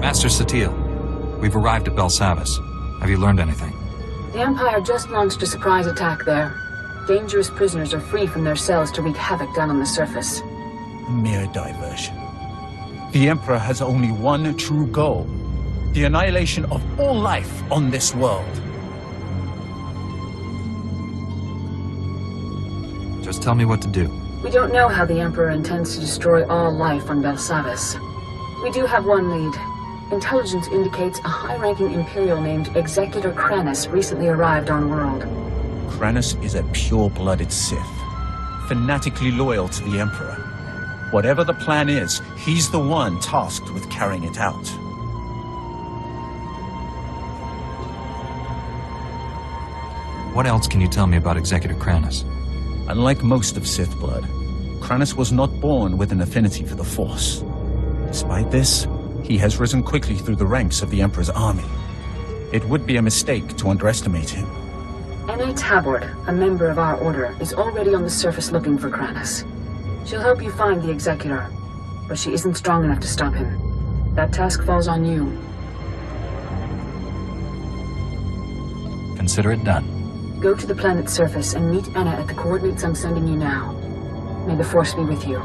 Master Satele, we've arrived at Belsavis. Have you learned anything? The Empire just launched a surprise attack there. Dangerous prisoners are free from their cells to wreak havoc down on the surface. A mere diversion. The Emperor has only one true goal: the annihilation of all life on this world. Just tell me what to do. We don't know how the Emperor intends to destroy all life on Belsavis. We do have one lead. Intelligence indicates a high-ranking Imperial named Executor Kranis recently arrived on world. Kranis is a pure-blooded Sith, fanatically loyal to the Emperor. Whatever the plan is, he's the one tasked with carrying it out. What else can you tell me about Executor Kranis? Unlike most of Sith blood, Kranis was not born with an affinity for the Force. Despite this, he has risen quickly through the ranks of the Emperor's army. It would be a mistake to underestimate him. Anna Tabord, a member of our order, is already on the surface looking for Kranis. She'll help you find the Executor, but she isn't strong enough to stop him. That task falls on you. Consider it done. Go to the planet's surface and meet Anna at the coordinates I'm sending you now. May the Force be with you.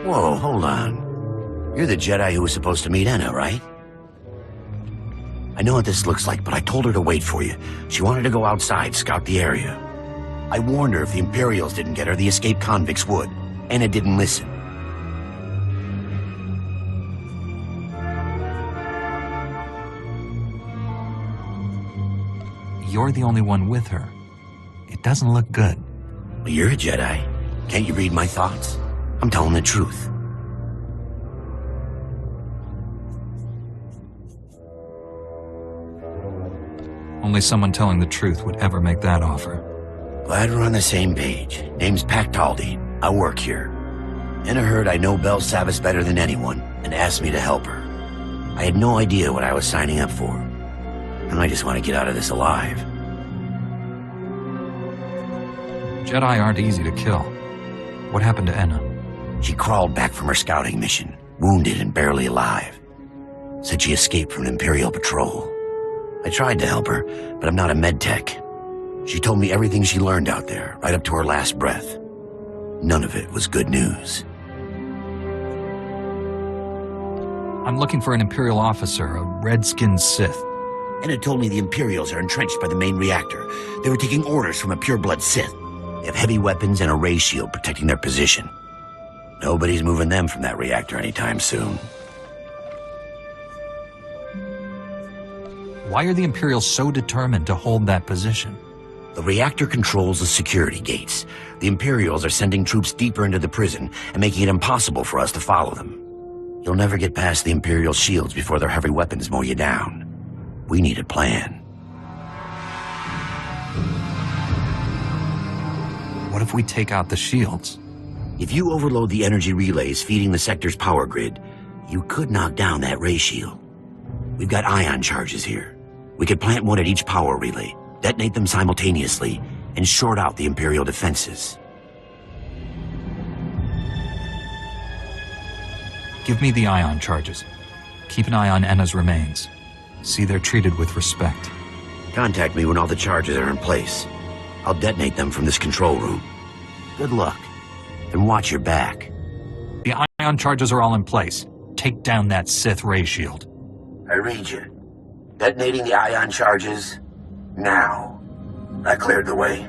Whoa, hold on. You're the Jedi who was supposed to meet Anna, right? I know what this looks like, but I told her to wait for you. She wanted to go outside, scout the area. I warned her if the Imperials didn't get her, the escaped convicts would. Anna didn't listen. You're the only one with her. It doesn't look good. Well, you're a Jedi. Can't you read my thoughts? I'm telling the truth. Only someone telling the truth would ever make that offer. Glad we're on the same page. Name's Pactaldi. I work here. Anna heard I know Belsavis better than anyone and asked me to help her. I had no idea what I was signing up for. And I just want to get out of this alive. Jedi aren't easy to kill. What happened to Anna? She crawled back from her scouting mission, wounded and barely alive. Said she escaped from an Imperial patrol. I tried to help her, but I'm not a medtech. She told me everything she learned out there, right up to her last breath. None of it was good news. I'm looking for an Imperial officer, a red-skinned Sith. Anna told me the Imperials are entrenched by the main reactor. They were taking orders from a pure-blood Sith. They have heavy weapons and a ray shield protecting their position. Nobody's moving them from that reactor anytime soon. Why are the Imperials so determined to hold that position? The reactor controls the security gates. The Imperials are sending troops deeper into the prison and making it impossible for us to follow them. You'll never get past the Imperial shields before their heavy weapons mow you down. We need a plan. What if we take out the shields? If you overload the energy relays feeding the sector's power grid, you could knock down that ray shield. We've got ion charges here. We could plant one at each power relay, detonate them simultaneously, and short out the Imperial defenses. Give me the ion charges. Keep an eye on Anna's remains. See they're treated with respect. Contact me when all the charges are in place. I'll detonate them from this control room. Good luck. And watch your back. The ion charges are all in place. Take down that Sith ray shield. I read you. Detonating the ion charges now. I cleared the way.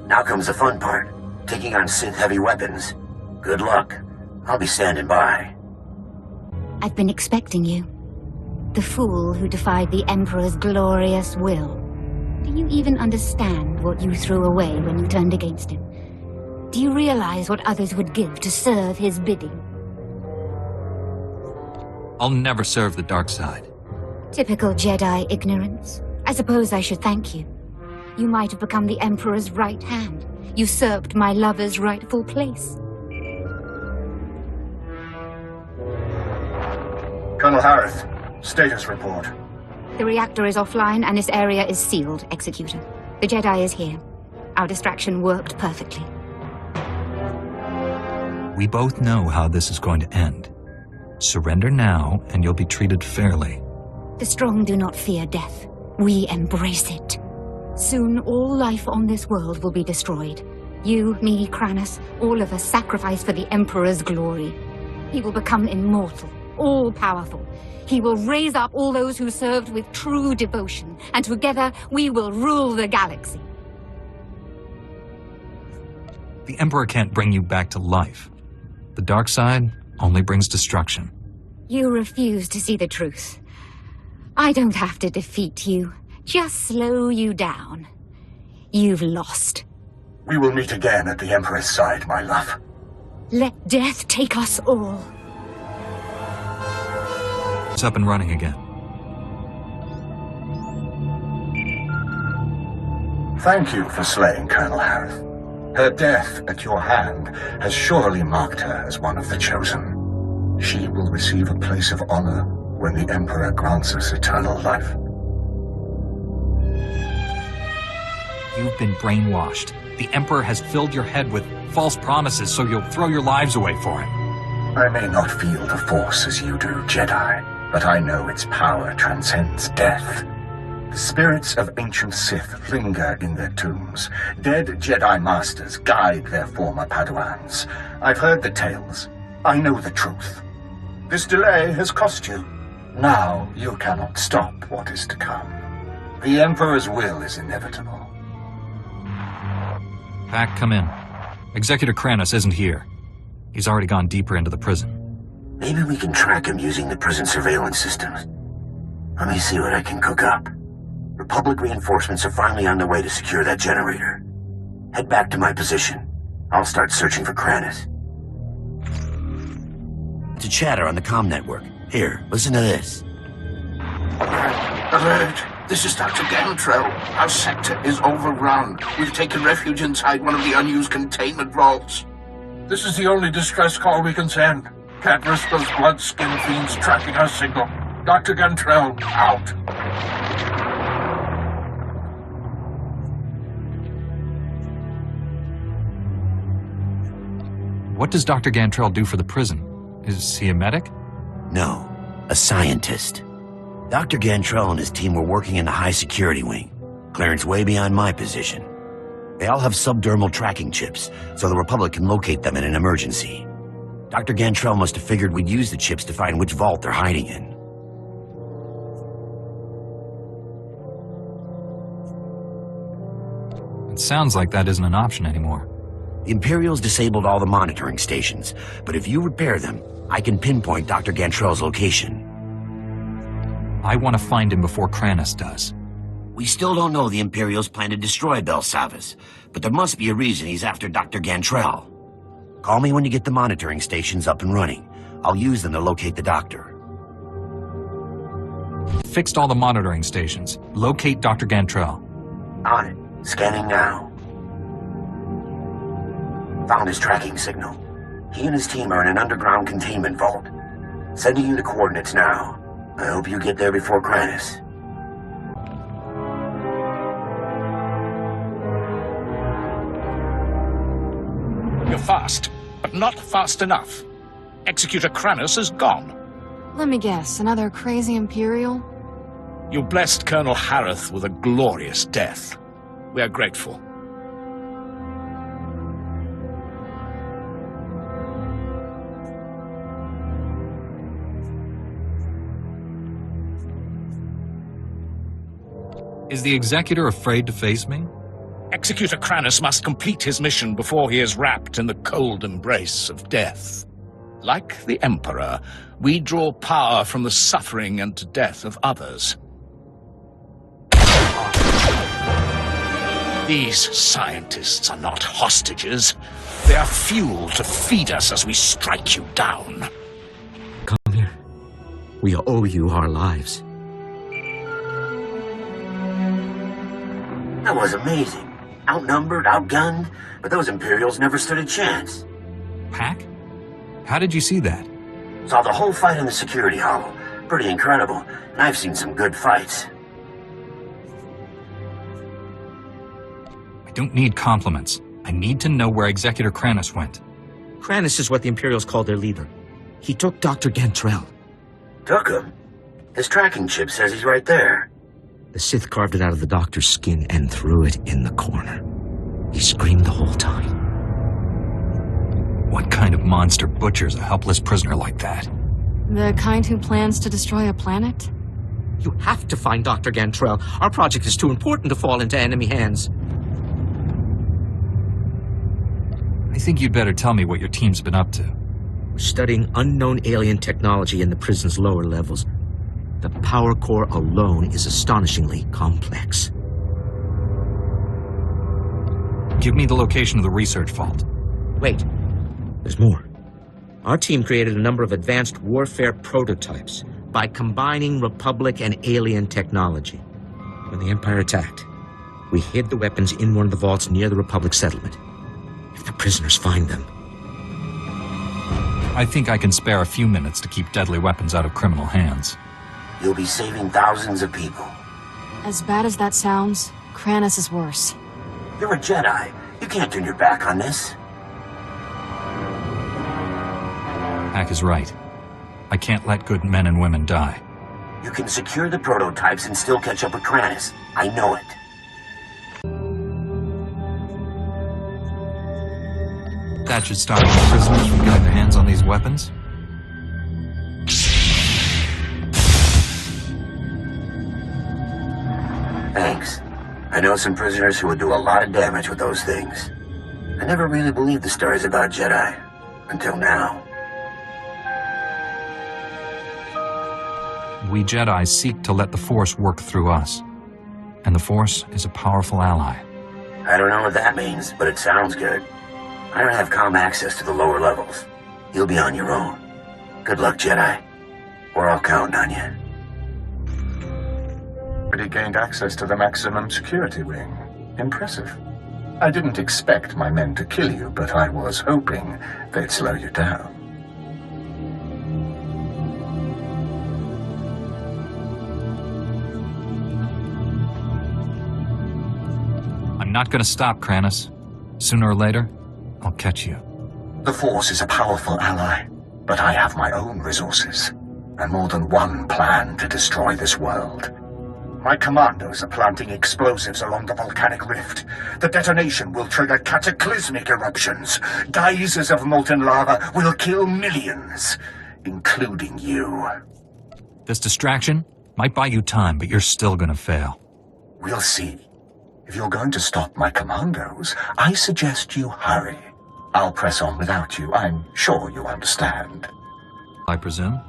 Now comes the fun part. Taking on Sith heavy weapons. Good luck. I'll be standing by. I've been expecting you. The fool who defied the Emperor's glorious will. Do you even understand what you threw away when you turned against him? Do you realize what others would give to serve his bidding? I'll never serve the dark side. Typical Jedi ignorance. I suppose I should thank you. You might have become the Emperor's right hand, usurped my lover's rightful place. Colonel Harith, status report. The reactor is offline and this area is sealed, Executor. The Jedi is here. Our distraction worked perfectly. We both know how this is going to end. Surrender now, and you'll be treated fairly. The strong do not fear death. We embrace it. Soon, all life on this world will be destroyed. You, me, Kranis, all of us sacrificed for the Emperor's glory. He will become immortal, all-powerful. He will raise up all those who served with true devotion, and together we will rule the galaxy. The Emperor can't bring you back to life. The dark side only brings destruction. You refuse to see the truth. I don't have to defeat you, just slow you down. You've lost. We will meet again at the Emperor's side, my love. Let death take us all. It's up and running again. Thank you for slaying Colonel Harith. Her death at your hand has surely marked her as one of the chosen. She will receive a place of honor when the Emperor grants us eternal life. You've been brainwashed. The Emperor has filled your head with false promises, so you'll throw your lives away for him. I may not feel the Force as you do, Jedi, but I know its power transcends death. The spirits of ancient Sith linger in their tombs. Dead Jedi Masters guide their former Padawans. I've heard the tales. I know the truth. This delay has cost you. Now you cannot stop what is to come. The Emperor's will is inevitable. Pack, come in. Executor Kranis isn't here. He's already gone deeper into the prison. Maybe we can track him using the prison surveillance systems. Let me see what I can cook up. Republic reinforcements are finally on their way to secure that generator. Head back to my position. I'll start searching for Kranis. It's a chatter on the comm network. Here, listen to this. Alert! This is Dr. Gantrell. Our sector is overrun. We've taken refuge inside one of the unused containment vaults. This is the only distress call we can send. Can't risk those blood-skin fiends tracking our signal. Dr. Gantrell, out. What does Dr. Gantrell do for the prison? Is he a medic? No, a scientist. Dr. Gantrell and his team were working in the high-security wing. Clearance way beyond my position. They all have subdermal tracking chips, so the Republic can locate them in an emergency. Dr. Gantrell must have figured we'd use the chips to find which vault they're hiding in. It sounds like that isn't an option anymore. The Imperials disabled all the monitoring stations, but if you repair them, I can pinpoint Dr. Gantrell's location. I want to find him before Kranis does. We still don't know the Imperials plan to destroy Belsavis, but there must be a reason he's after Dr. Gantrell. Call me when you get the monitoring stations up and running. I'll use them to locate the doctor. Fixed all the monitoring stations. Locate Dr. Gantrell. On it. Scanning now. Found his tracking signal. He and his team are in an underground containment vault. Sending you the coordinates now. I hope you get there before Kranis. You're fast, but not fast enough. Executor Kranis is gone. Let me guess, another crazy Imperial? You blessed Colonel Harith with a glorious death. We are grateful. Is the Executor afraid to face me? Executor Kranis must complete his mission before he is wrapped in the cold embrace of death. Like the Emperor, we draw power from the suffering and death of others. These scientists are not hostages. They are fuel to feed us as we strike you down. Come here. We owe you our lives. That was amazing. Outnumbered, outgunned, but those Imperials never stood a chance. Pack? How did you see that? Saw the whole fight in the security hollow. Pretty incredible, and I've seen some good fights. I don't need compliments. I need to know where Executor Kranis went. Kranis is what the Imperials call their leader. He took Dr. Gantrell. Took him? His tracking chip says he's right there. The Sith carved it out of the doctor's skin and threw it in the corner. He screamed the whole time. What kind of monster butchers a helpless prisoner like that? The kind who plans to destroy a planet? You have to find Dr. Gantrell. Our project is too important to fall into enemy hands. I think you'd better tell me what your team's been up to. We're studying unknown alien technology in the prison's lower levels. The power core alone is astonishingly complex. Give me the location of the research vault. Wait, there's more. Our team created a number of advanced warfare prototypes by combining Republic and alien technology. When the Empire attacked, we hid the weapons in one of the vaults near the Republic settlement. If the prisoners find them... I think I can spare a few minutes to keep deadly weapons out of criminal hands. You'll be saving thousands of people. As bad as that sounds, Kranis is worse. You're a Jedi. You can't turn your back on this. Hack is right. I can't let good men and women die. You can secure the prototypes and still catch up with Kranis. I know it. That should stop the prisoners from getting their hands on these weapons. Thanks. I know some prisoners who would do a lot of damage with those things. I never really believed the stories about Jedi. Until now. We Jedi seek to let the Force work through us. And the Force is a powerful ally. I don't know what that means, but it sounds good. I don't have comm access to the lower levels. You'll be on your own. Good luck, Jedi. We're all counting on you. But he gained access to the maximum security wing. Impressive. I didn't expect my men to kill you, but I was hoping they'd slow you down. I'm not going to stop, Kranis. Sooner or later, I'll catch you. The Force is a powerful ally, but I have my own resources, and more than one plan to destroy this world. My commandos are planting explosives along the volcanic rift. The detonation will trigger cataclysmic eruptions. Geysers of molten lava will kill millions, including you. This distraction might buy you time, but you're still going to fail. We'll see. If you're going to stop my commandos, I suggest you hurry. I'll press on without you. I'm sure you understand. I presume?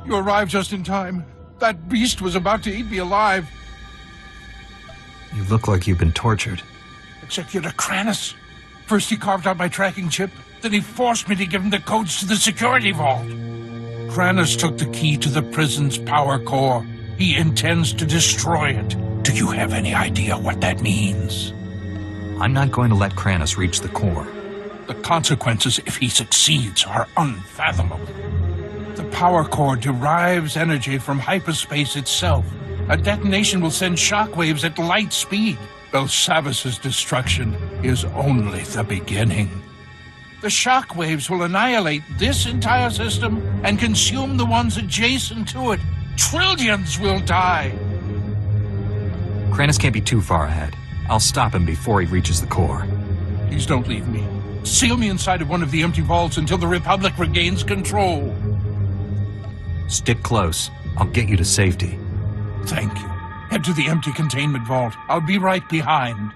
You arrived just in time. That beast was about to eat me alive. You look like you've been tortured. Executor Kranis. First he carved out my tracking chip, then he forced me to give him the codes to the security vault. Kranis took the key to the prison's power core. He intends to destroy it. Do you have any idea what that means? I'm not going to let Kranis reach the core. The consequences if he succeeds are unfathomable. The power core derives energy from hyperspace itself. A detonation will send shockwaves at light speed. Belsavis' destruction is only the beginning. The shockwaves will annihilate this entire system and consume the ones adjacent to it. Trillions will die. Kranis can't be too far ahead. I'll stop him before he reaches the core. Please don't leave me. Seal me inside of one of the empty vaults until the Republic regains control. Stick close. I'll get you to safety. Thank you. Head to the empty containment vault. I'll be right behind.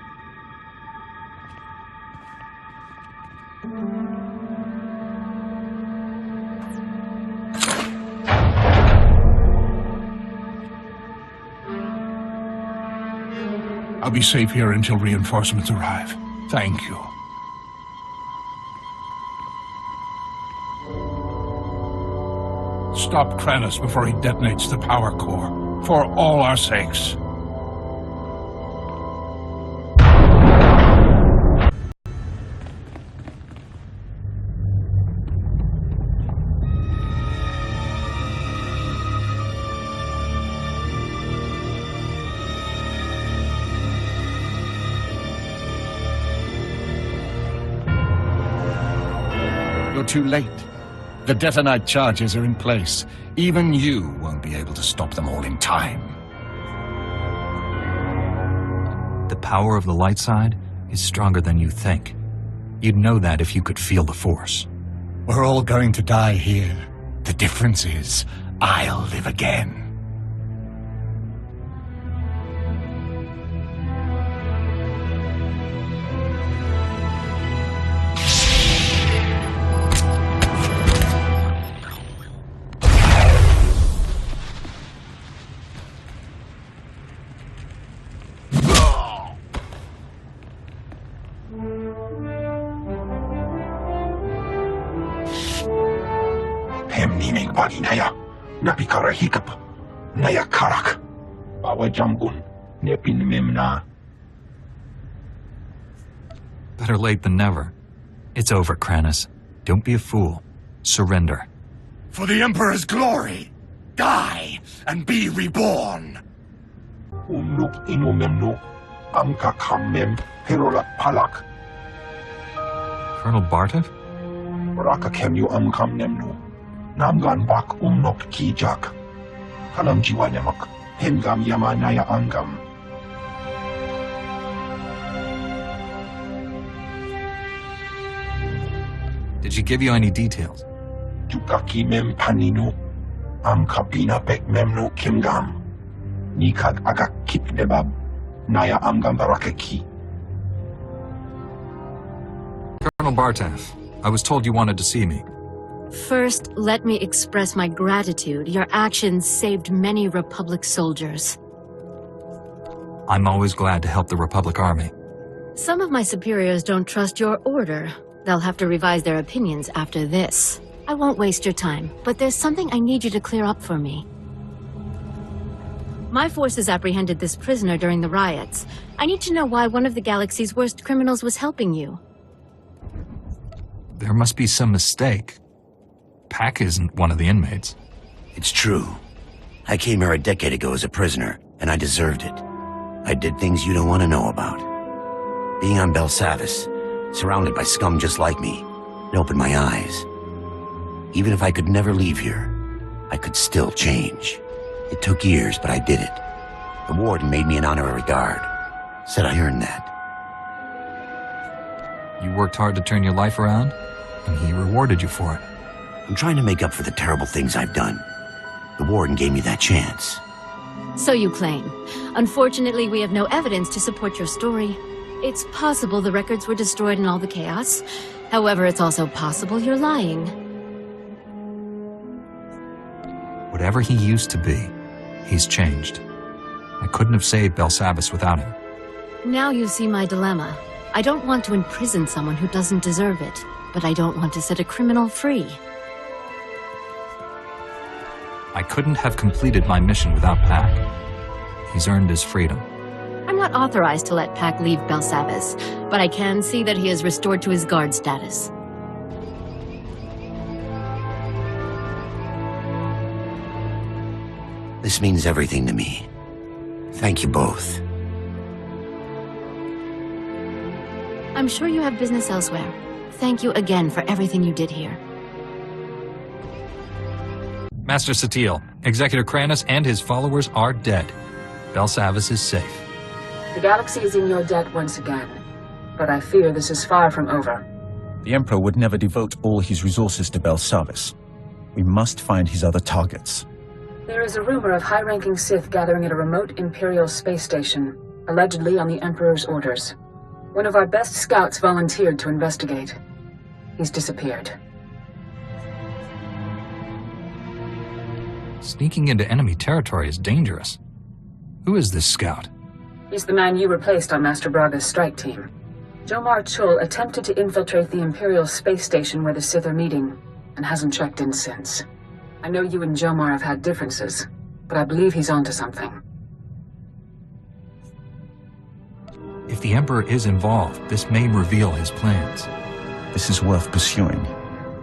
I'll be safe here until reinforcements arrive. Thank you. Stop Kranis before he detonates the power core. For all our sakes. too late. The detonite charges are in place. Even you won't be able to stop them all in time. The power of the light side is stronger than you think. You'd know that if you could feel the Force. We're all going to die here. The difference is, I'll live again. Hemnimek paginaya, napikara hikap, naya karak, bawa jambun, nepin memna. Better late than never. It's over, Kranis. Don't be a fool. Surrender. For the Emperor's glory, die and be reborn. Unuk inumemnu, amka kammem, herolak palak. Colonel Bartov? Raka kemyu amkam nemnu. Namgan bak umnok kijak. Kalam jiwa nemak. Hemgam yamanaya angam. Did she give you any details? Jukaki mem paninu. Am kabina bek memnu kimgam. Nikag agak kip nebab. Naya amgam barakeki. Colonel Bartov, I was told you wanted to see me. First, let me express my gratitude. Your actions saved many Republic soldiers. I'm always glad to help the Republic Army. Some of my superiors don't trust your order. They'll have to revise their opinions after this. I won't waste your time, but there's something I need you to clear up for me. My forces apprehended this prisoner during the riots. I need to know why one of the galaxy's worst criminals was helping you. There must be some mistake. Pac isn't one of the inmates. It's true. I came here a decade ago as a prisoner, and I deserved it. I did things you don't want to know about. Being on Belsavis, surrounded by scum just like me, it opened my eyes. Even if I could never leave here, I could still change. It took years, but I did it. The warden made me an honorary guard. Said I earned that. You worked hard to turn your life around, and he rewarded you for it. I'm trying to make up for the terrible things I've done. The warden gave me that chance. So you claim. Unfortunately, we have no evidence to support your story. It's possible the records were destroyed in all the chaos. However, it's also possible you're lying. Whatever he used to be, he's changed. I couldn't have saved Belsavis without him. Now you see my dilemma. I don't want to imprison someone who doesn't deserve it, but I don't want to set a criminal free. I couldn't have completed my mission without Pac. He's earned his freedom. I'm not authorized to let Pac leave Belsavis, but I can see that he is restored to his guard status. This means everything to me. Thank you both. I'm sure you have business elsewhere. Thank you again for everything you did here. Master SWTOR, Executor Kranis and his followers are dead. Belsavis is safe. The galaxy is in your debt once again, but I fear this is far from over. The Emperor would never devote all his resources to Belsavis. We must find his other targets. There is a rumor of high-ranking Sith gathering at a remote Imperial space station, allegedly on the Emperor's orders. One of our best scouts volunteered to investigate. He's disappeared. Sneaking into enemy territory is dangerous. Who is this scout? He's the man you replaced on Master Braga's strike team. Jomar Chul attempted to infiltrate the Imperial space station where the Sith are meeting, and hasn't checked in since. I know you and Jomar have had differences, but I believe he's onto something. If the Emperor is involved, this may reveal his plans. This is worth pursuing.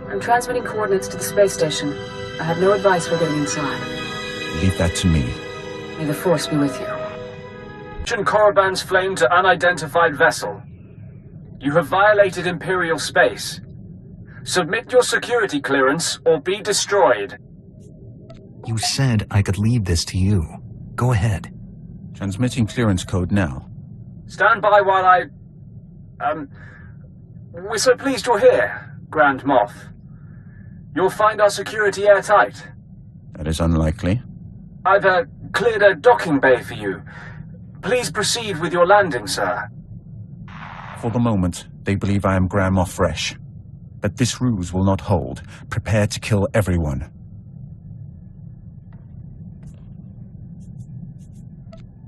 I'm transmitting coordinates to the space station. I have no advice for getting inside. Leave that to me. May the Force be with you. Korriban's flame to unidentified vessel. You have violated Imperial space. Submit your security clearance or be destroyed. You said I could leave this to you. Go ahead. Transmitting clearance code now. Stand by while I... We're so pleased you're here, Grand Moff. You'll find our security airtight. That is unlikely. I've cleared a docking bay for you. Please proceed with your landing, sir. For the moment, they believe I am Grand Moff Fresh. But this ruse will not hold. Prepare to kill everyone.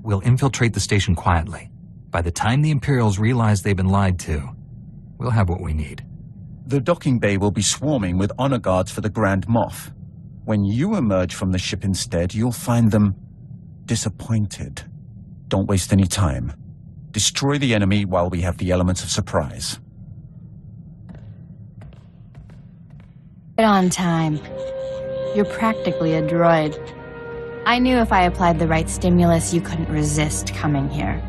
We'll infiltrate the station quietly. By the time the Imperials realize they've been lied to, we'll have what we need. The docking bay will be swarming with honor guards for the Grand Moff. When you emerge from the ship instead, you'll find them disappointed. Don't waste any time. Destroy the enemy while we have the elements of surprise. Right on time. You're practically a droid. I knew if I applied the right stimulus, you couldn't resist coming here.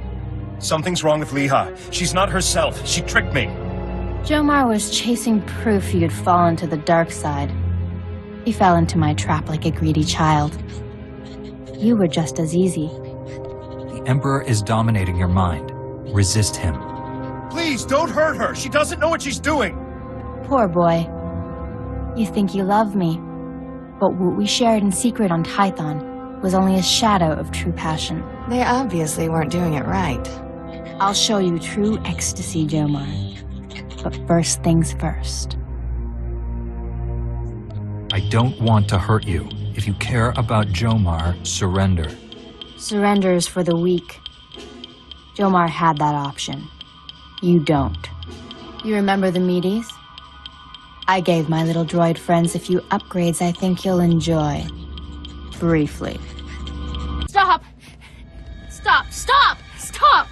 Something's wrong with Leha. She's not herself. She tricked me. Jomar was chasing proof you'd fallen to the dark side. He fell into my trap like a greedy child. You were just as easy. The Emperor is dominating your mind. Resist him. Please, don't hurt her. She doesn't know what she's doing. Poor boy. You think you love me, but what we shared in secret on Tython was only a shadow of true passion. They obviously weren't doing it right. I'll show you true ecstasy, Jomar. But first things first. I don't want to hurt you. If you care about Jomar, surrender. Surrender is for the weak. Jomar had that option. You don't. You remember the meaties? I gave my little droid friends a few upgrades I think you'll enjoy. Briefly. Stop! Stop! Stop! Stop!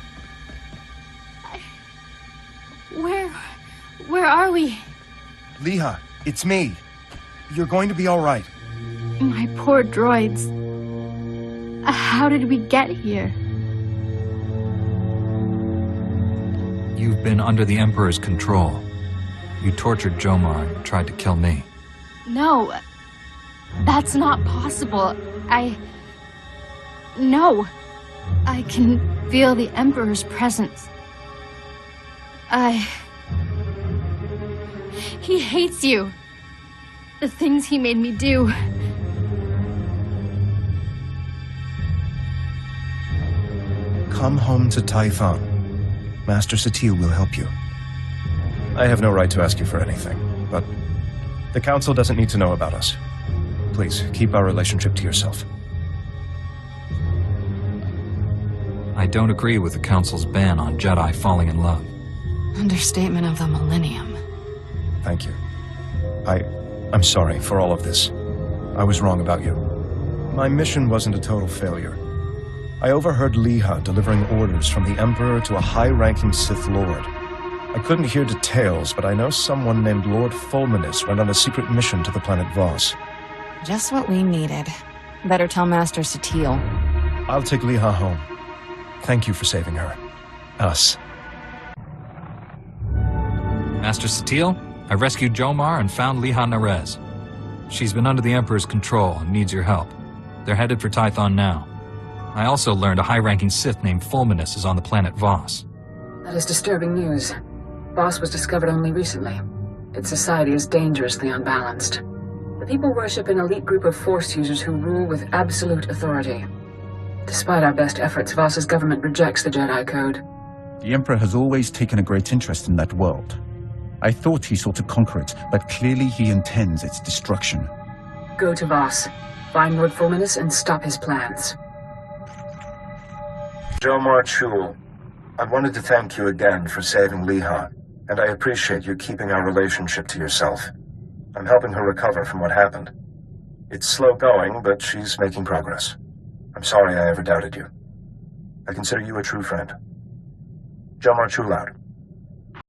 Where are we? Leha, it's me. You're going to be all right. My poor droids. How did we get here? You've been under the Emperor's control. You tortured Jomar and tried to kill me. No. That's not possible. No. I can feel the Emperor's presence. He hates you. The things he made me do. Come home to Tython. Master Satil will help you. I have no right to ask you for anything, but the Council doesn't need to know about us. Please, keep our relationship to yourself. I don't agree with the Council's ban on Jedi falling in love. Understatement of the millennium. Thank you. I'm sorry for all of this. I was wrong about you. My mission wasn't a total failure. I overheard Leha delivering orders from the Emperor to a high-ranking Sith Lord. I couldn't hear details, but I know someone named Lord Fulminus went on a secret mission to the planet Voss. Just what we needed. Better tell Master Satil. I'll take Leha home. Thank you for saving her. Us. Master Satil, I rescued Jomar and found Leha Narez. She's been under the Emperor's control and needs your help. They're headed for Tython now. I also learned a high-ranking Sith named Fulminus is on the planet Voss. That is disturbing news. Voss was discovered only recently. Its society is dangerously unbalanced. The people worship an elite group of Force users who rule with absolute authority. Despite our best efforts, Voss's government rejects the Jedi Code. The Emperor has always taken a great interest in that world. I thought he sought to conquer it, but clearly he intends its destruction. Go to Voss, find Lord Fulminus, and stop his plans. Jomar Chul, I wanted to thank you again for saving Leha, and I appreciate you keeping our relationship to yourself. I'm helping her recover from what happened. It's slow going, but she's making progress. I'm sorry I ever doubted you. I consider you a true friend. Jomar Chul out.